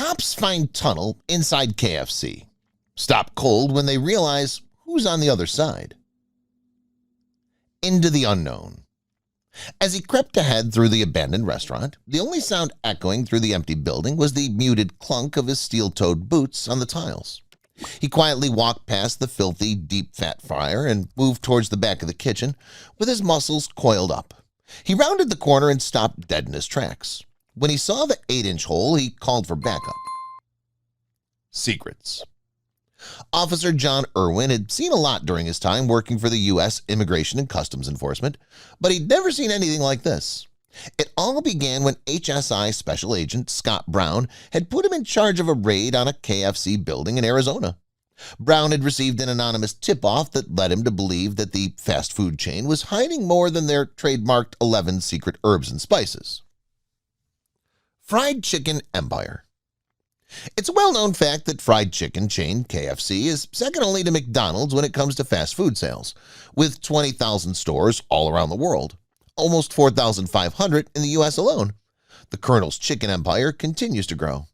Cops find tunnel inside KFC. Stop cold when they realize who's on the other side. Into the unknown. As he crept ahead through the abandoned restaurant, the only sound echoing through the empty building was the muted clunk of his steel-toed boots on the tiles. He quietly walked past the filthy, deep-fat fryer and moved towards the back of the kitchen with his muscles coiled up. He rounded the corner and stopped dead in his tracks. When he saw the 8-inch hole, he called for backup. Secrets. Officer John Irwin had seen a lot during his time working for the U.S. Immigration and Customs Enforcement, but he'd never seen anything like this. It all began when HSI Special Agent Scott Brown had put him in charge of a raid on a KFC building in Arizona. Brown had received an anonymous tip-off that led him to believe that the fast food chain was hiding more than their trademarked 11 secret herbs and spices. Fried Chicken Empire. It's a well-known fact that fried chicken chain KFC is second only to McDonald's when it comes to fast food sales, with 20,000 stores all around the world, almost 4,500 in the U.S. alone. The Colonel's Chicken Empire continues to grow.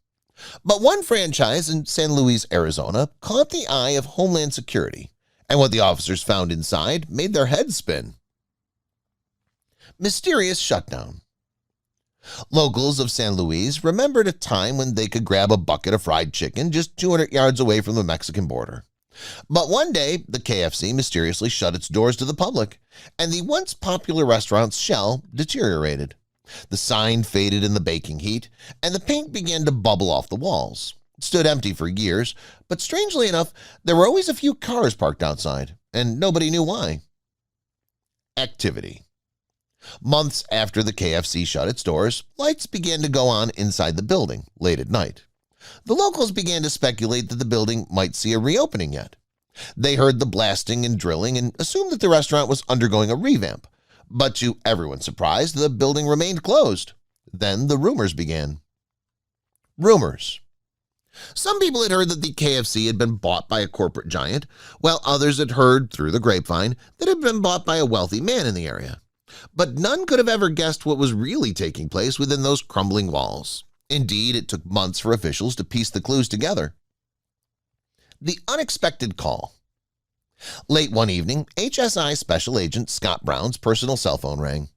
But one franchise in San Luis, Arizona caught the eye of Homeland Security, and what the officers found inside made their heads spin. Mysterious shutdown. Locals of San Luis remembered a time when they could grab a bucket of fried chicken just 200 yards away from the Mexican border. But one day, the KFC mysteriously shut its doors to the public, and the once popular restaurant's shell deteriorated. The sign faded in the baking heat, and the paint began to bubble off the walls. It stood empty for years, but strangely enough, there were always a few cars parked outside, and nobody knew why. Activity. Months after the KFC shut its doors, lights began to go on inside the building late at night. The locals began to speculate that the building might see a reopening yet. They heard the blasting and drilling and assumed that the restaurant was undergoing a revamp. But to everyone's surprise, the building remained closed. Then the rumors began. Rumors. Some people had heard that the KFC had been bought by a corporate giant, while others had heard through the grapevine that it had been bought by a wealthy man in the area. But none could have ever guessed what was really taking place within those crumbling walls. Indeed, it took months for officials to piece the clues together. The unexpected call. Late one evening, HSI Special Agent Scott Brown's personal cell phone rang.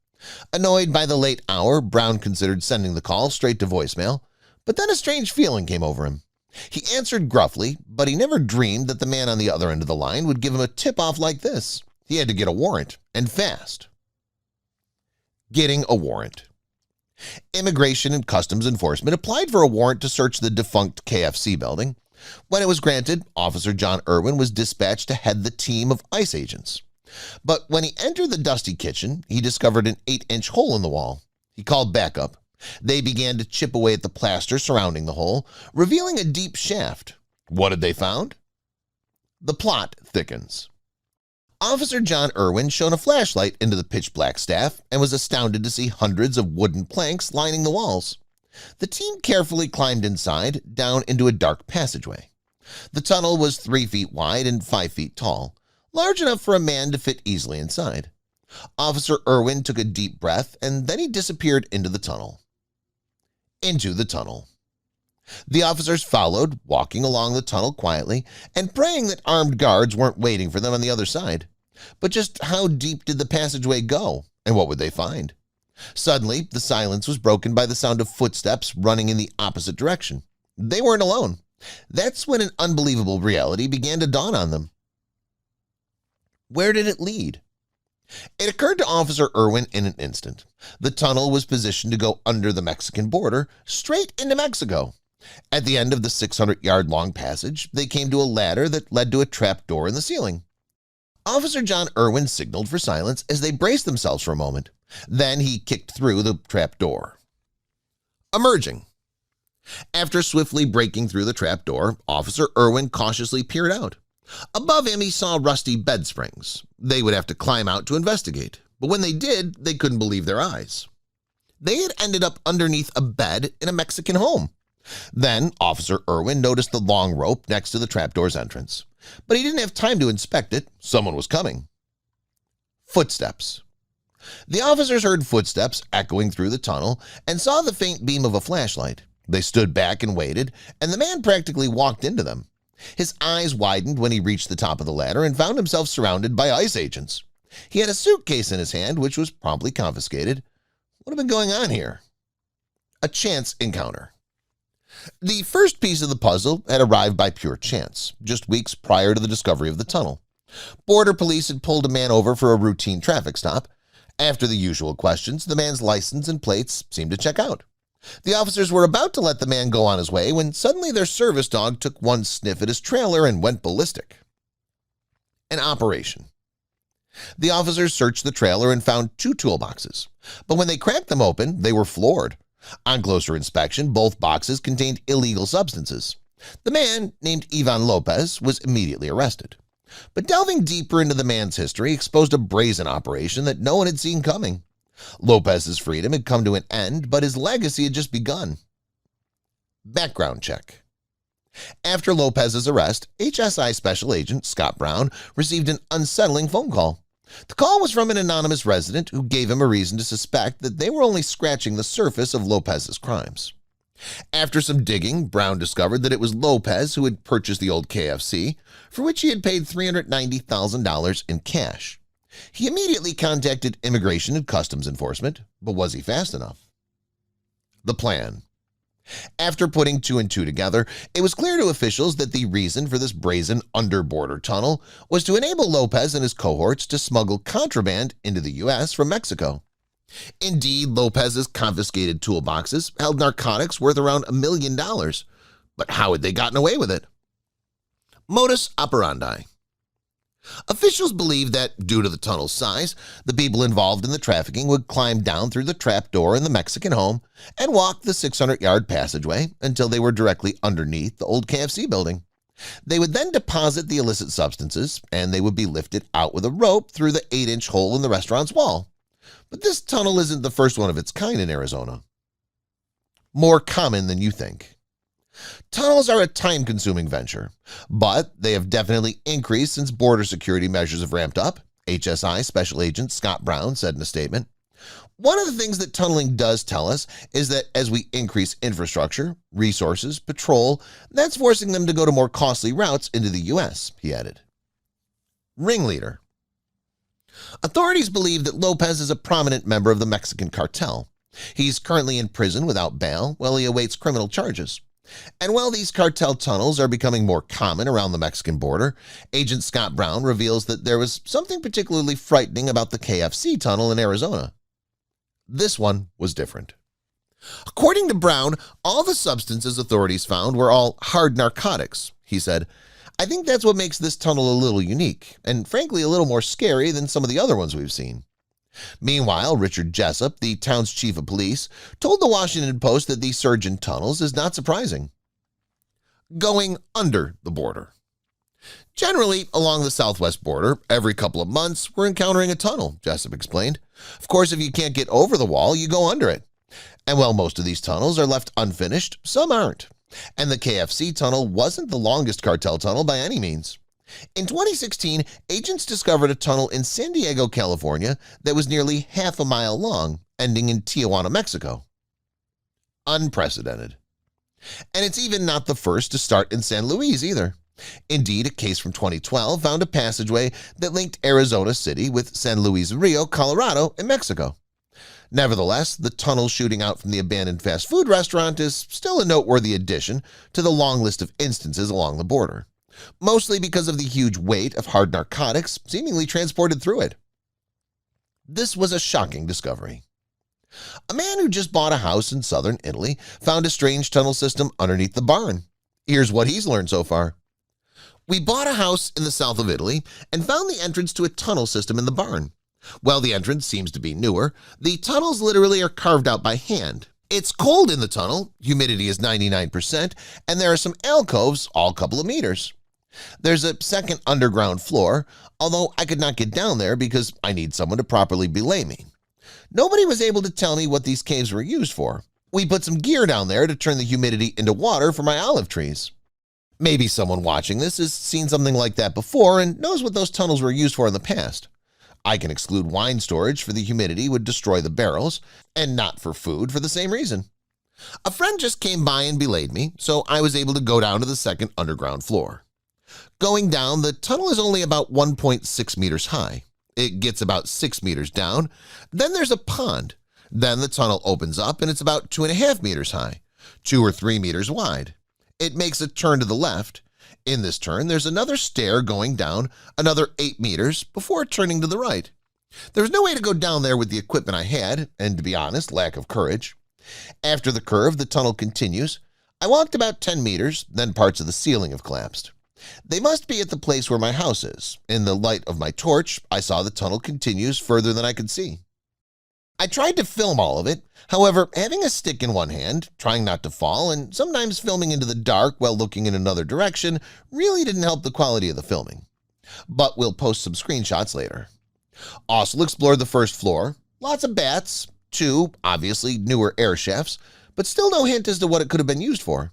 Annoyed by the late hour, Brown considered sending the call straight to voicemail, but then a strange feeling came over him. He answered gruffly, but he never dreamed that the man on the other end of the line would give him a tip-off like this. He had to get a warrant, and fast. Getting a warrant. Immigration and Customs Enforcement applied for a warrant to search the defunct KFC building. When it was granted, Officer John Irwin was dispatched to head the team of ICE agents. But when he entered the dusty kitchen, he discovered an 8-inch hole in the wall. He called backup. They began to chip away at the plaster surrounding the hole, revealing a deep shaft. What had they found? The plot thickens. Officer John Irwin shone a flashlight into the pitch-black staff and was astounded to see hundreds of wooden planks lining the walls. The team carefully climbed inside, down into a dark passageway. The tunnel was 3 feet wide and 5 feet tall, large enough for a man to fit easily inside. Officer Irwin took a deep breath, and then he disappeared into the tunnel. Into the tunnel. The officers followed, walking along the tunnel quietly and praying that armed guards weren't waiting for them on the other side. But just how deep did the passageway go, and what would they find? Suddenly, the silence was broken by the sound of footsteps running in the opposite direction. They weren't alone. That's when an unbelievable reality began to dawn on them. Where did it lead? It occurred to Officer Irwin in an instant. The tunnel was positioned to go under the Mexican border, straight into Mexico. At the end of the 600-yard-long passage, they came to a ladder that led to a trap door in the ceiling. Officer John Irwin signaled for silence as they braced themselves for a moment. Then he kicked through the trap door. Emerging. After swiftly breaking through the trap door, Officer Irwin cautiously peered out. Above him, he saw rusty bed springs. They would have to climb out to investigate, but when they did, they couldn't believe their eyes. They had ended up underneath a bed in a Mexican home. Then Officer Irwin noticed the long rope next to the trapdoor's entrance, but he didn't have time to inspect it. Someone was coming. Footsteps. The officers heard footsteps echoing through the tunnel and saw the faint beam of a flashlight. They stood back and waited, and the man practically walked into them. His eyes widened when he reached the top of the ladder and found himself surrounded by ICE agents. He had a suitcase in his hand, which was promptly confiscated. What had been going on here? A chance encounter. The first piece of the puzzle had arrived by pure chance, just weeks prior to the discovery of the tunnel. Border police had pulled a man over for a routine traffic stop. After the usual questions, the man's license and plates seemed to check out. The officers were about to let the man go on his way when suddenly their service dog took one sniff at his trailer and went ballistic. An operation. The officers searched the trailer and found 2 toolboxes, but when they cracked them open, they were floored. On closer inspection, both boxes contained illegal substances. The man, named Ivan Lopez, was immediately arrested. But delving deeper into the man's history exposed a brazen operation that no one had seen coming. Lopez's freedom had come to an end, but his legacy had just begun. Background check. After Lopez's arrest, HSI Special Agent Scott Brown received an unsettling phone call. The call was from an anonymous resident who gave him a reason to suspect that they were only scratching the surface of Lopez's crimes. After some digging, Brown discovered that it was Lopez who had purchased the old KFC, for which he had paid $390,000 in cash. He immediately contacted Immigration and Customs Enforcement, but was he fast enough? The plan. After putting 2 and 2 together, it was clear to officials that the reason for this brazen under-border tunnel was to enable Lopez and his cohorts to smuggle contraband into the U.S. from Mexico. Indeed, Lopez's confiscated toolboxes held narcotics worth around $1 million. But how had they gotten away with it? Modus operandi. Officials believed that, due to the tunnel's size, the people involved in the trafficking would climb down through the trap door in the Mexican home and walk the 600-yard passageway until they were directly underneath the old KFC building. They would then deposit the illicit substances, and they would be lifted out with a rope through the 8-inch hole in the restaurant's wall. But this tunnel isn't the first one of its kind in Arizona. More common than you think. Tunnels are a time-consuming venture, but they have definitely increased since border security measures have ramped up, HSI Special Agent Scott Brown said in a statement. One of the things that tunneling does tell us is that as we increase infrastructure, resources, patrol, that's forcing them to go to more costly routes into the U.S., he added. Ringleader. Authorities believe that Lopez is a prominent member of the Mexican cartel. He's currently in prison without bail while he awaits criminal charges. And while these cartel tunnels are becoming more common around the Mexican border, Agent Scott Brown reveals that there was something particularly frightening about the KFC tunnel in Arizona. This one was different. According to Brown, all the substances authorities found were all hard narcotics. He said, "I think that's what makes this tunnel a little unique, and frankly a little more scary than some of the other ones we've seen." Meanwhile, Richard Jessup, the town's chief of police, told the Washington Post that the surge in tunnels is not surprising. Going under the border. Generally, along the southwest border, every couple of months, we're encountering a tunnel, Jessup explained. Of course, if you can't get over the wall, you go under it. And while most of these tunnels are left unfinished, some aren't. And the KFC tunnel wasn't the longest cartel tunnel by any means. In 2016, agents discovered a tunnel in San Diego, California that was nearly half a mile long, ending in Tijuana, Mexico. Unprecedented. And it's even not the first to start in San Luis either. Indeed, a case from 2012 found a passageway that linked Arizona City with San Luis Rio, Colorado, in Mexico. Nevertheless, the tunnel shooting out from the abandoned fast food restaurant is still a noteworthy addition to the long list of instances along the border, mostly because of the huge weight of hard narcotics seemingly transported through it. This was a shocking discovery. A man who just bought a house in southern Italy found a strange tunnel system underneath the barn. Here's what he's learned so far. "We bought a house in the south of Italy and found the entrance to a tunnel system in the barn. While the entrance seems to be newer, the tunnels literally are carved out by hand. It's cold in the tunnel, humidity is 99%, and there are some alcoves all couple of meters. There's a second underground floor, although I could not get down there because I need someone to properly belay me. Nobody was able to tell me what these caves were used for. We put some gear down there to turn the humidity into water for my olive trees." Maybe someone watching this has seen something like that before and knows what those tunnels were used for in the past. I can exclude wine storage for the humidity would destroy the barrels, and not for food for the same reason. A friend just came by and belayed me, so I was able to go down to the second underground floor. Going down, the tunnel is only about 1.6 meters high. It gets about 6 meters down. Then there's a pond. Then the tunnel opens up and it's about 2.5 meters high, 2 or 3 meters wide. It makes a turn to the left. In this turn, there's another stair going down another 8 meters before turning to the right. There's no way to go down there with the equipment I had, and to be honest, lack of courage. After the curve, the tunnel continues. I walked about 10 meters, then parts of the ceiling have collapsed. They must be at the place where my house is. In the light of my torch, I saw the tunnel continues further than I could see. I tried to film all of it. However, having a stick in one hand, trying not to fall, and sometimes filming into the dark while looking in another direction really didn't help the quality of the filming. But we'll post some screenshots later. Also explored the first floor. Lots of bats, 2 obviously newer air shafts, but still no hint as to what it could have been used for.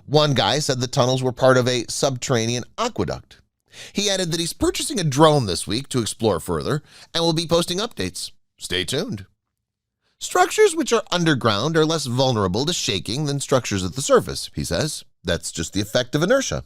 One guy said the tunnels were part of a subterranean aqueduct. He added that he's purchasing a drone this week to explore further and will be posting updates. Stay tuned. Structures which are underground are less vulnerable to shaking than structures at the surface, he says. That's just the effect of inertia.